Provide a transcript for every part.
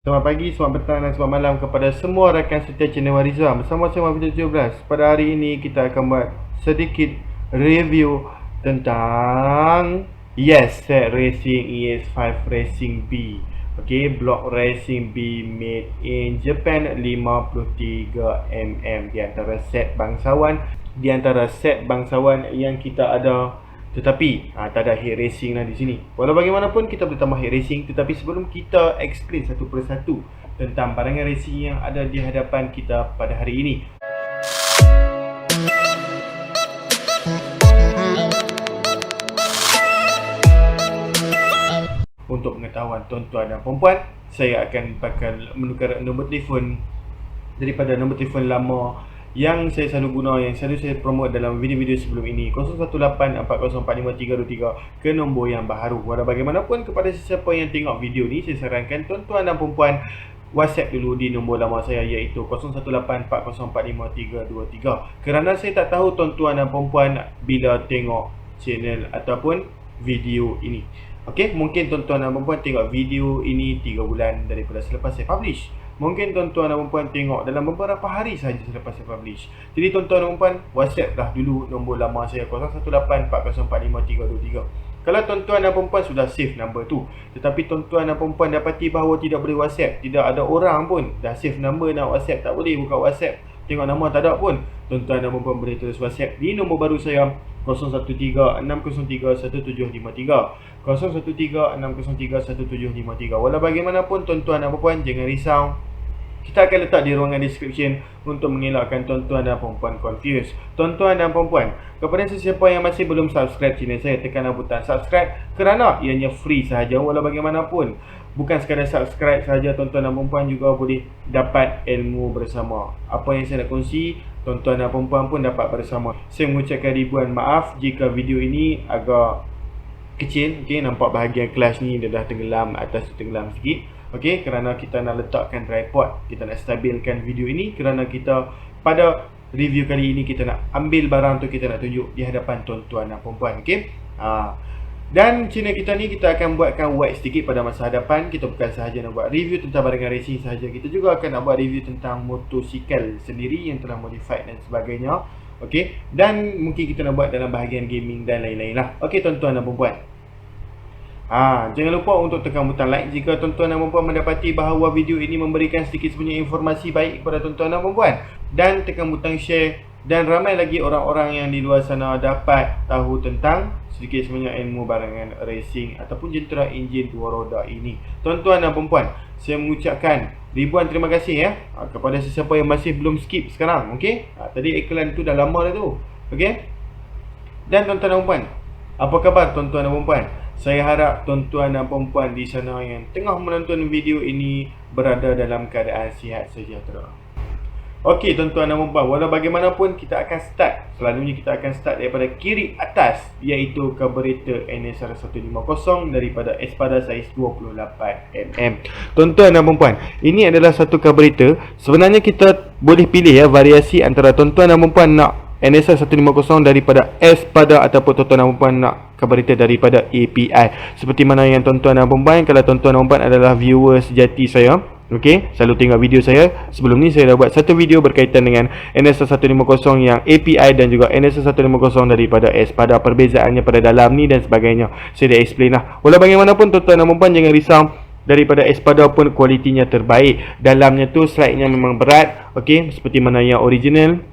Selamat pagi, selamat petang dan selamat malam kepada semua rakan setia channel Warizam. Bersama saya Mahfud 17. Pada hari ini kita akan buat sedikit review tentang set Racing ES5 Racing B. Okay, Block Racing B made in Japan 53mm di antara set bangsawan yang kita ada. Tetapi tak ada head racing lah di sini. Walau bagaimanapun kita boleh tambah head racing, tetapi sebelum kita explain satu persatu tentang barangan racing yang ada di hadapan kita pada hari ini, untuk pengetahuan tuan-tuan dan puan-puan, saya akan menukar nombor telefon daripada nombor telefon lama yang saya selalu guna, yang selalu saya promote dalam video-video sebelum ini, 0184045323, ke nombor yang baharu. Walau bagaimanapun, kepada sesiapa yang tengok video ni, saya sarankan tuan-tuan dan perempuan WhatsApp dulu di nombor lama saya, iaitu 0184045323, kerana saya tak tahu tuan-tuan dan perempuan bila tengok channel ataupun video ini. Okey, mungkin tuan-tuan dan perempuan tengok video ini 3 bulan daripada selepas saya publish. Mungkin tuan-tuan dan perempuan tengok dalam beberapa hari sahaja selepas saya publish. Jadi tuan-tuan dan perempuan, WhatsApp lah dulu nombor lama saya, 0184045323. Kalau tuan-tuan dan perempuan sudah save nombor tu, tetapi tuan-tuan dan perempuan dapati bahawa tidak boleh WhatsApp, tidak ada orang pun dah save nombor nak WhatsApp, tak boleh buka WhatsApp, tengok nama tak ada pun, tuan-tuan dan perempuan boleh terus WhatsApp di nombor baru saya, 0136031753, 0136031753. Walau bagaimanapun tuan-tuan dan perempuan, jangan risau, kita akan letak di ruangan description untuk mengelakkan tuan-tuan dan perempuan confuse. Tuan-tuan dan perempuan, kepada sesiapa yang masih belum subscribe channel saya, tekanlah butang subscribe kerana ianya free sahaja. Walau bagaimanapun, bukan sekadar subscribe sahaja, tuan-tuan dan perempuan juga boleh dapat ilmu bersama. Apa yang saya nak kongsi, tuan-tuan dan perempuan pun dapat bersama. Saya mengucapkan ribuan maaf jika video ini agak kecil. Okay, nampak bahagian kelas ni dia dah tenggelam, atas tu tenggelam sikit. Okey, kerana kita nak letakkan tripod, kita nak stabilkan video ini, kerana kita pada review kali ini kita nak ambil barang tu, kita nak tunjuk di hadapan tuan-tuan dan perempuan. Okey, dan channel kita ni kita akan buatkan wide sedikit pada masa hadapan. Kita bukan sahaja nak buat review tentang barangan racing sahaja, kita juga akan nak buat review tentang motosikal sendiri yang telah modified dan sebagainya. Okey, dan mungkin kita nak buat dalam bahagian gaming dan lain-lain lah. Okey tuan-tuan dan perempuan, jangan lupa untuk tekan butang like jika tuan-tuan dan perempuan mendapati bahawa video ini memberikan sedikit sebanyak informasi baik kepada tuan-tuan dan perempuan, dan tekan butang share, dan ramai lagi orang-orang yang di luar sana dapat tahu tentang sedikit sebanyak ilmu barangan racing ataupun jentera enjin dua roda ini. Tuan-tuan dan perempuan, saya mengucapkan ribuan terima kasih ya kepada sesiapa yang masih belum skip sekarang. Okey, tadi iklan tu dah lama dah tu. Okey, dan tuan-tuan dan perempuan, apa khabar tuan-tuan dan perempuan? Saya harap tuan-tuan dan perempuan di sana yang tengah menonton video ini berada dalam keadaan sihat sejahtera. Okey tuan-tuan dan perempuan, walau bagaimanapun kita akan start, selalunya kita akan start daripada kiri atas, iaitu carburetor NSR150 daripada Espada saiz 28mm. Tuan-tuan dan perempuan, ini adalah satu carburetor. Sebenarnya kita boleh pilih ya variasi antara tuan-tuan dan perempuan nak NSR150 daripada Espada ataupun tuan-tuan dan perempuan nak carburetor daripada API. Seperti mana yang tuan-tuan dan perempuan, kalau tuan-tuan dan perempuan adalah viewer sejati saya, okey, selalu tengok video saya. Sebelum ni saya dah buat satu video berkaitan dengan NSR150 yang API dan juga NSR150 daripada Espada, perbezaannya pada dalam ni dan sebagainya. Saya dah explain lah. Walau bagaimanapun tuan-tuan dan perempuan, jangan risau, daripada Espada pun kualitinya terbaik. Dalamnya tu slide-nya memang berat, okey, seperti mana yang original.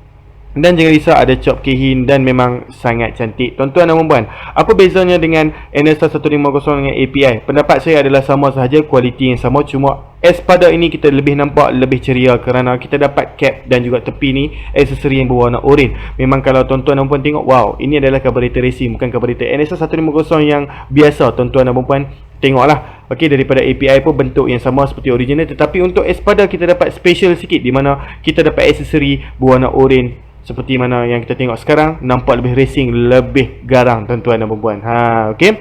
Dan jangan risau, ada chop kehin dan memang sangat cantik. Tuan-tuan dan perempuan, apa bezanya dengan NSR150 dengan API? Pendapat saya adalah sama sahaja, kualiti yang sama, cuma Espada ini kita lebih nampak lebih ceria kerana kita dapat cap dan juga tepi ni aksesori yang berwarna oranye. Memang kalau tuan-tuan dan perempuan tengok, wow, ini adalah carburetor racing, bukan carburetor NSR150 yang biasa. Tuan-tuan dan perempuan tengoklah, okey, daripada API pun bentuk yang sama seperti original, tetapi untuk Espada kita dapat special sikit, di mana kita dapat aksesori berwarna oranye. Seperti mana yang kita tengok sekarang, nampak lebih racing, lebih garang tuan-tuan dan perempuan. Okey.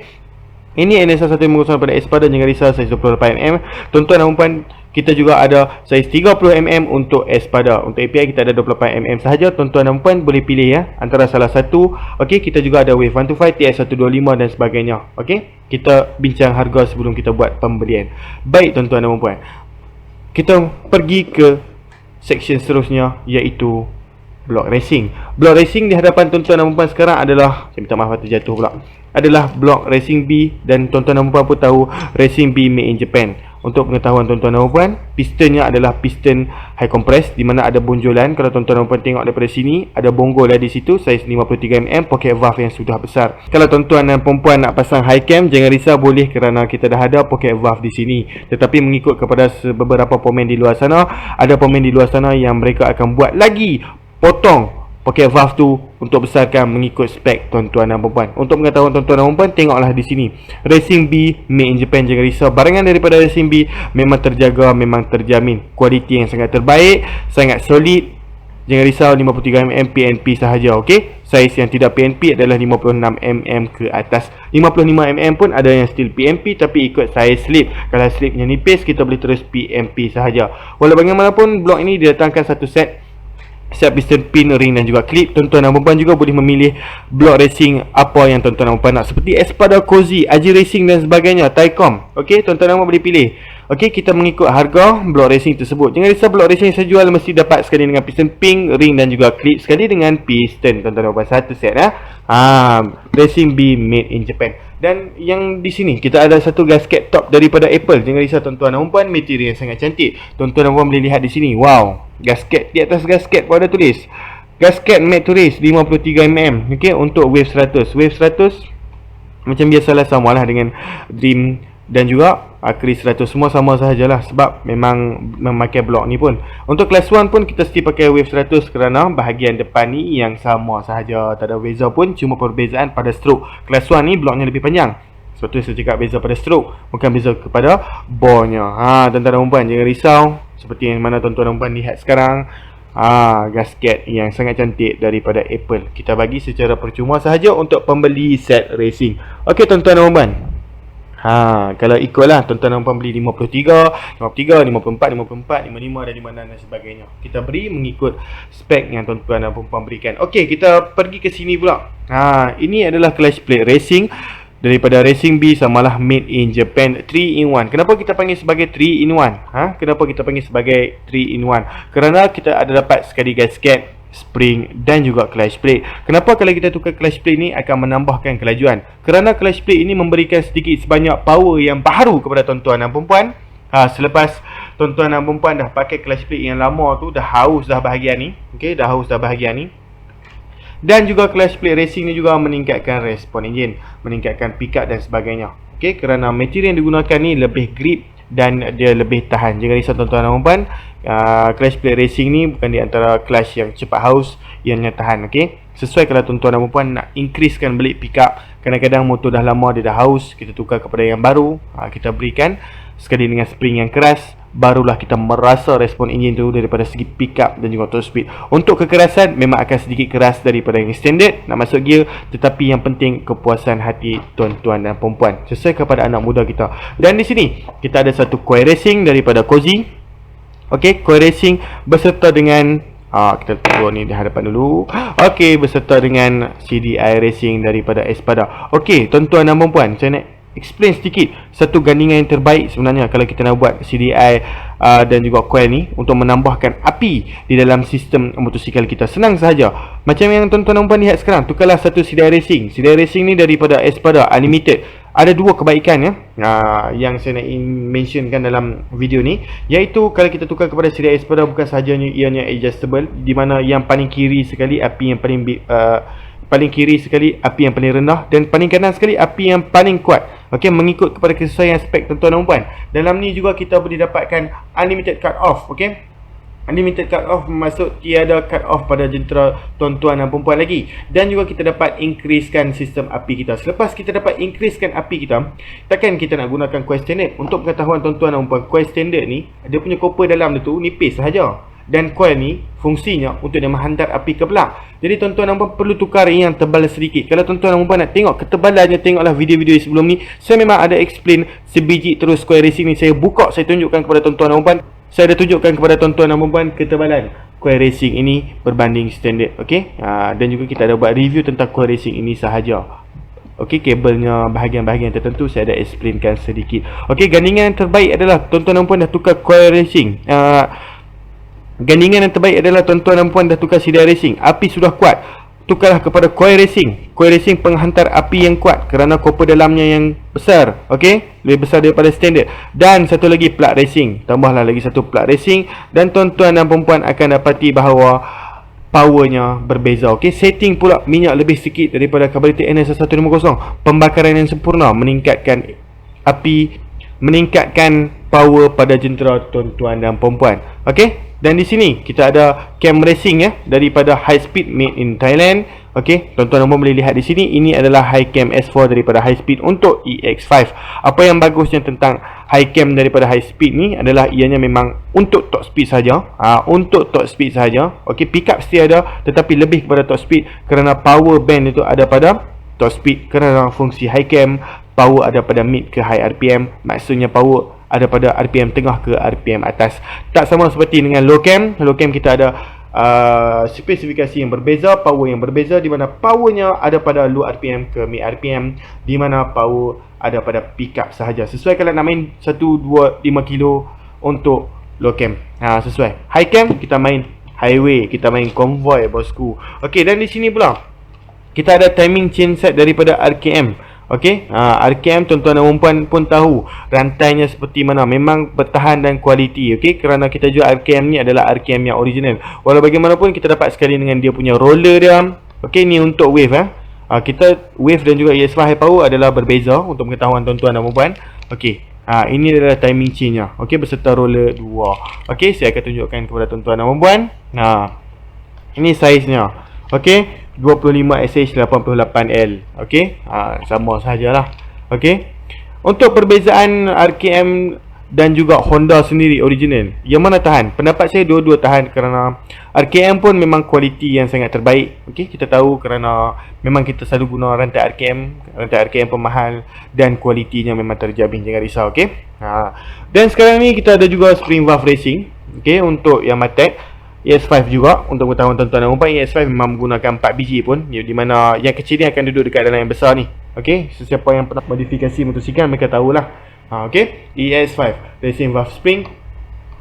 Ini NSR150 pada Espada, jangan risau, saiz 28mm. Tuan-tuan dan perempuan, kita juga ada saiz 30mm untuk Espada. Untuk API kita ada 28mm sahaja. Tuan-tuan dan perempuan boleh pilih ya antara salah satu. Okey, kita juga ada Wave 125, TS125 dan sebagainya. Okey, kita bincang harga sebelum kita buat pembelian. Baik tuan-tuan dan perempuan, kita pergi ke section seterusnya, iaitu block racing. Block racing di hadapan tuan-tuan dan puan sekarang adalah, saya minta maaf terjatuh pula, adalah block racing B, dan tuan-tuan dan puan pun tahu racing B made in Japan. Untuk pengetahuan tuan-tuan dan puan, pistonnya adalah piston high compress di mana ada bonjolan. Kalau tuan-tuan dan puan tengok daripada sini, ada bonggol di situ, saiz 53mm, pocket valve yang sudah besar. Kalau tuan-tuan dan puan nak pasang high cam, jangan risau, boleh, kerana kita dah ada pocket valve di sini. Tetapi mengikut kepada beberapa pemain di luar sana, ada pemain di luar sana yang mereka akan buat lagi, potong pocket valve tu untuk besarkan mengikut spek tuan-tuan dan puan. Untuk pengetahuan tuan-tuan dan puan, tengoklah di sini. Racing B made in Japan, jangan risau. Barangan daripada Racing B memang terjaga, memang terjamin. Kualiti yang sangat terbaik, sangat solid. Jangan risau, 53mm PNP sahaja, okey? Saiz yang tidak PNP adalah 56mm ke atas. 55mm pun ada yang still PNP tapi ikut saiz slip. Kalau slipnya nipis, kita boleh terus PNP sahaja. Walau bagaimanapun, blok ini didatangkan satu set piston, pin, ring dan juga klip. Tuan-tuan dan puan juga boleh memilih block racing apa yang tuan-tuan dan puan nak, seperti Espada, Cozy, Aji Racing dan sebagainya, Taicom. Okey, tuan-tuan dan puan boleh pilih. Okey, kita mengikut harga block racing tersebut. Jangan risau, block racing yang saya jual mesti dapat sekali dengan piston, pin, ring dan juga klip, sekali dengan piston, tuan-tuan dan puan, satu set Racing B made in Japan. Dan yang di sini kita ada satu gasket top daripada Apple. Jangan risau tuan-tuan dan puan, material yang sangat cantik. Tuan-tuan dan puan boleh lihat di sini. Wow, gasket, di atas gasket pun ada tulis gasket made to race 53mm. Okey, untuk Wave 100. Wave 100 macam biasalah, samalah dengan Dream dan juga Chris 100, semua sama sahajalah sebab memang memakai blok ni pun. Untuk kelas 1 pun kita mesti pakai Wave 100 kerana bahagian depan ni yang sama sahaja, tak ada beza pun, cuma perbezaan pada stroke. Kelas 1 ni bloknya lebih panjang, sebab tu saya cakap beza pada stroke, bukan beza kepada bornya. Tuan-tuan dan puan, jangan risau, seperti yang mana tuan-tuan dan puan lihat sekarang. Gasket yang sangat cantik daripada Apple, kita bagi secara percuma sahaja untuk pembeli set racing. Okey tuan-tuan dan puan, kalau ikutlah tuan-tuan dan puan beli 53, 54, 55 dan 56 dan sebagainya. Kita beri mengikut spek yang tuan-tuan dan puan berikan. Okey, kita pergi ke sini pula. Ini adalah clutch plate racing daripada Racing B, samalah made in Japan, 3-in-1. Kenapa kita panggil sebagai 3-in-1? Kenapa kita panggil sebagai 3-in-1? Kerana kita ada dapat sekali gasket, spring dan juga clutch plate. Kenapa kalau kita tukar clutch plate ni akan menambahkan kelajuan? Kerana clutch plate ini memberikan sedikit sebanyak power yang baru kepada tuan-tuan dan puan. Selepas tuan-tuan dan puan dah pakai clutch plate yang lama tu, dah haus dah bahagian ni. Okey, dah haus dah bahagian ni. Dan juga clutch plate racing ni juga meningkatkan respon enjin, meningkatkan pickup dan sebagainya. Okey, kerana material yang digunakan ni lebih grip dan dia lebih tahan. Jangan risau tuan-tuan dan puan, clutch plate racing ni bukan di antara clutch yang cepat haus, ianya tahan. Okey, sesuai kalau tuan-tuan dan puan nak increasekan balik pickup, kadang-kadang motor dah lama dia dah haus, kita tukar kepada yang baru, kita berikan sekali dengan spring yang keras, barulah kita merasa respon enjin tu daripada segi pickup dan juga top speed. Untuk kekerasan memang akan sedikit keras daripada yang standard nak masuk gear, tetapi yang penting kepuasan hati tuan-tuan dan puan, sesuai kepada anak muda kita. Dan di sini kita ada satu coil racing daripada Cozy. Okey, coil racing beserta dengan kita tunggu ni di hadapan dulu. Okey, beserta dengan CDI racing daripada Espada. Okey, tuan-tuan dan puan, saya nak explain sedikit satu gandingan yang terbaik sebenarnya kalau kita nak buat CDI dan juga coil ni untuk menambahkan api di dalam sistem motosikal kita. Senang sahaja. Macam yang tuan-tuan dan puan lihat sekarang, tukarlah satu CDI racing. CDI racing ni daripada Espada Unlimited. Ada dua kebaikan yang saya nak mentionkan dalam video ni, iaitu kalau kita tukar kepada CDI Espada, bukan sahajanya ianya adjustable, di mana yang paling kiri sekali api yang paling kiri sekali api yang paling rendah, dan paling kanan sekali api yang paling kuat. Okey, mengikut kepada kesesuaian spek tuan-tuan dan puan. Dalam ni juga kita boleh dapatkan unlimited cut off. Okey, unlimited cut off bermaksud tiada cut off pada jentera tuan-tuan dan puan lagi. Dan juga kita dapat increasekan sistem api kita. Selepas kita dapat increasekan api kita, takkan kita nak gunakan coil standard. Untuk pengetahuan tuan-tuan dan puan, coil standard ni dia punya copper dalam dia tu nipis sahaja, dan coil ni fungsinya untuk dia menghantar api ke belakang. Jadi tuan-tuan dan puan perlu tukar yang tebal sedikit. Kalau tuan-tuan dan puan nak tengok ketebalannya, tengoklah video-video sebelum ni. Saya memang ada explain sebiji terus coil racing ni. Saya buka, saya tunjukkan kepada tuan-tuan dan puan. Saya dah tunjukkan kepada tuan-tuan dan puan ketebalan coil racing ini berbanding standard. Okey, dan juga kita ada buat review tentang coil racing ini sahaja. Okey, kabelnya bahagian-bahagian tertentu saya ada explainkan sedikit. Okey, gandingan yang terbaik adalah tuan-tuan dan puan dah tukar coil racing. Gandingan yang terbaik adalah tuan-tuan dan puan dah tukar CDI racing. Api sudah kuat, tukarlah kepada coil racing. Coil racing penghantar api yang kuat kerana koper dalamnya yang besar. Okey, lebih besar daripada standard. Dan satu lagi plug racing. Tambahlah lagi satu plug racing dan tuan-tuan dan puan akan dapati bahawa powernya berbeza. Okey, setting pula minyak lebih sikit daripada karburator NS1150. Pembakaran yang sempurna, meningkatkan api, meningkatkan power pada jentera tuan-tuan dan puan. Okey, dan di sini kita ada cam racing ya, daripada High Speed made in Thailand. Okey, tuan-tuan dan puan boleh lihat di sini, ini adalah High Cam S4 daripada High Speed untuk EX5. Apa yang bagusnya tentang High Cam daripada High Speed ni adalah ianya memang untuk top speed saja. Untuk top speed saja. Okey, pickup still ada tetapi lebih kepada top speed kerana power band itu ada pada top speed, kerana fungsi High Cam power ada pada mid ke high RPM, maksudnya power ada pada RPM tengah ke RPM atas. Tak sama seperti dengan low cam. Low cam kita ada spesifikasi yang berbeza, power yang berbeza, di mana powernya ada pada low RPM ke mid RPM, di mana power ada pada pickup sahaja. Sesuai kalau nak main 1, 2, 5 kilo untuk low cam. Sesuai. High cam kita main highway, kita main convoy bosku. Okey, dan di sini pula kita ada timing chain set daripada RKM. Okey, RKM tuan-tuan dan puan pun tahu rantainya seperti mana, memang bertahan dan kualiti. Okey, kerana kita jual RKM ni adalah RKM yang original. Walau bagaimanapun kita dapat sekali dengan dia punya roller dia. Okey, ni untuk wave kita wave dan juga ES5 high power adalah berbeza untuk pengetahuan tuan-tuan dan puan. Okey, ini adalah timing chain-nya. Okey, beserta roller 2. Okey, saya akan tunjukkan kepada tuan-tuan dan puan. Ini saiz-nya. Okey, 25SH88L. Okey, sama sajalah. Okey, untuk perbezaan RKM dan juga Honda sendiri original, yang mana tahan? Pendapat saya dua-dua tahan, kerana RKM pun memang kualiti yang sangat terbaik. Okey, kita tahu kerana memang kita selalu guna rantai RKM. Rantai RKM pun mahal dan kualitinya memang terjamin, jangan risau. Okey, dan sekarang ni kita ada juga spring valve racing. Okey, untuk yang Matek ES5 juga. Untuk pengetahuan tuan-tuan dan puan, ES5 memang menggunakan 4 biji pun, di mana yang kecil ni akan duduk dekat dalam yang besar ni. Okey, sesiapa yang pernah modifikasi motosikal mereka tahulah. Okey, ES5 racing valve spring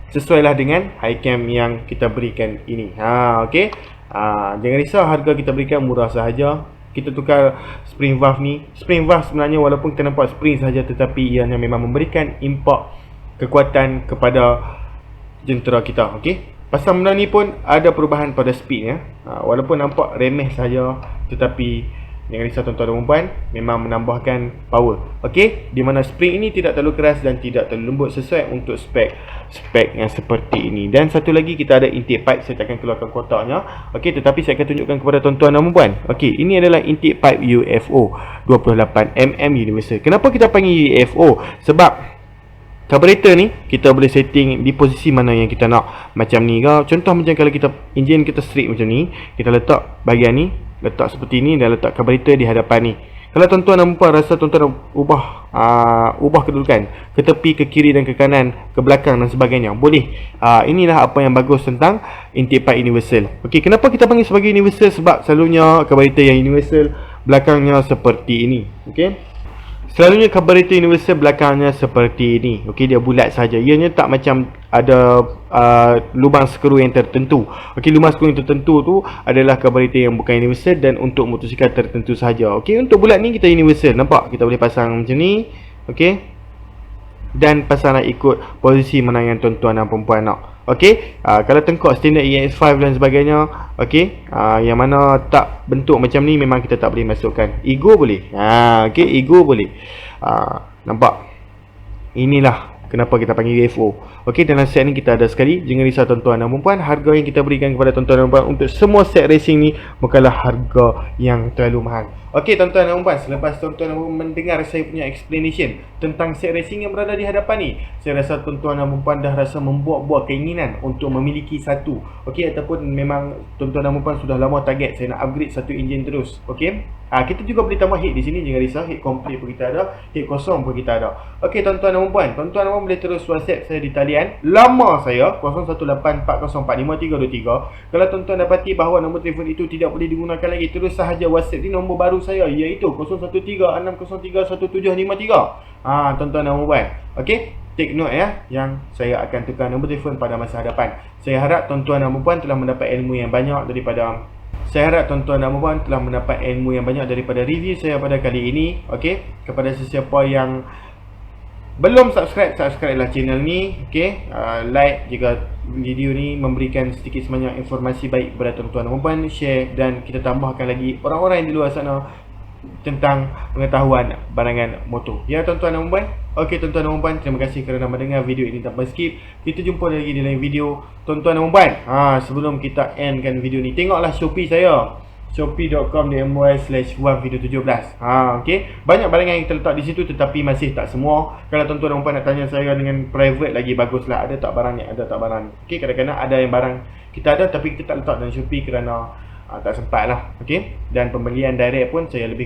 sesuailah dengan high cam yang kita berikan ini. Okey, jangan risau, harga kita berikan murah sahaja. Kita tukar spring valve ni. Spring valve sebenarnya walaupun kita nampak spring sahaja, tetapi ianya memang memberikan impak kekuatan kepada jentera kita. Okey, pasal benda ni pun ada perubahan pada speed ya. Walaupun nampak remeh saja, tetapi jangan risau tuan-tuan dan puan, memang menambahkan power. Okey, di mana spring ini tidak terlalu keras dan tidak terlalu lembut, sesuai untuk spek yang seperti ini. Dan satu lagi kita ada intake pipe. Saya akan keluarkan kotaknya. Okey, tetapi saya akan tunjukkan kepada tuan-tuan dan puan. Okey, ini adalah intake pipe UFO 28mm universal. Kenapa kita panggil UFO? Sebab karburator ni kita boleh setting di posisi mana yang kita nak. Macam ni ke, contoh macam kalau kita enjin kita straight macam ni, kita letak bahagian ni, letak seperti ni dan letak karburator di hadapan ni. Kalau tuan-tuan dan puan rasa tuan-tuan ubah kedudukan ke tepi, ke kiri dan ke kanan, ke belakang dan sebagainya, boleh. Inilah apa yang bagus tentang intake pipe universal. Okey, kenapa kita panggil sebagai universal? Sebab selalunya karburator yang universal belakangnya seperti ini. Okey, selalunya karburator universal belakangnya seperti ini. Okey, dia bulat saja. Ianya tak macam ada lubang skru yang tertentu. Okey, lubang skru yang tertentu tu adalah karburator yang bukan universal dan untuk motosikal tertentu sahaja. Okey, untuk bulat ni kita universal. Nampak? Kita boleh pasang macam ni. Okey, dan pasang nak ikut posisi mana yang tuan-tuan dan puan nak. Okey, kalau tengkok standard EX5 dan sebagainya, okey, yang mana tak bentuk macam ni memang kita tak boleh masukkan. Ego boleh. Okey, ego boleh. Nampak? Inilah kenapa kita panggil UFO. Okey, dalam set ni kita ada sekali. Jangan risau tuan-tuan dan puan, harga yang kita berikan kepada tuan-tuan dan puan untuk semua set racing ni bukanlah harga yang terlalu mahal. Okey tuan-tuan dan puan, selepas tuan-tuan dan puan mendengar saya punya explanation tentang set racing yang berada di hadapan ni, saya rasa tuan-tuan dan puan dah rasa membuat-buat keinginan untuk memiliki satu. Okey, ataupun memang tuan-tuan dan puan sudah lama target saya nak upgrade satu enjin terus. Okey, kita juga boleh tambah head di sini, jangan risau, head complete pun kita ada, head kosong pun kita ada. Okey tuan-tuan dan puan, tuan-tuan dan puan boleh terus WhatsApp saya di talian lama saya 0184045323. Kalau tuan-tuan dapati bahawa nombor telefon itu tidak boleh digunakan lagi, terus sahaja WhatsApp di nombor baru saya, iaitu 0136031753. Tuan-tuan dan puan. Okey, take note ya, yang saya akan tukar nombor telefon pada masa hadapan. Saya harap tuan-tuan dan puan telah mendapat ilmu yang banyak daripada review saya pada kali ini. Okey, kepada sesiapa yang belum subscribe lah channel ni. Okey, like jika video ni memberikan sedikit sebanyak informasi baik kepada tuan-tuan dan puan, share, dan kita tambahkan lagi orang-orang yang di luar sana tentang pengetahuan barangan motor. Ya tuan-tuan dan puan. Okey tuan-tuan dan puan, terima kasih kerana mendengar video ini tanpa skip. Kita jumpa lagi di lain video tuan-tuan dan puan. Sebelum kita endkan video ni, tengoklah Shopee saya, shopee.com.my/1video17. Okey, banyak barangan yang terletak di situ tetapi masih tak semua. Kalau tuan-tuan dan puan nak tanya saya dengan private lagi baguslah, ada tak barang ni, ada tak barang ni. Okey, kadang-kadang ada yang barang kita ada tapi kita tak letak dalam Shopee kerana tak sempat lah. Okey, dan pembelian direct pun saya lebih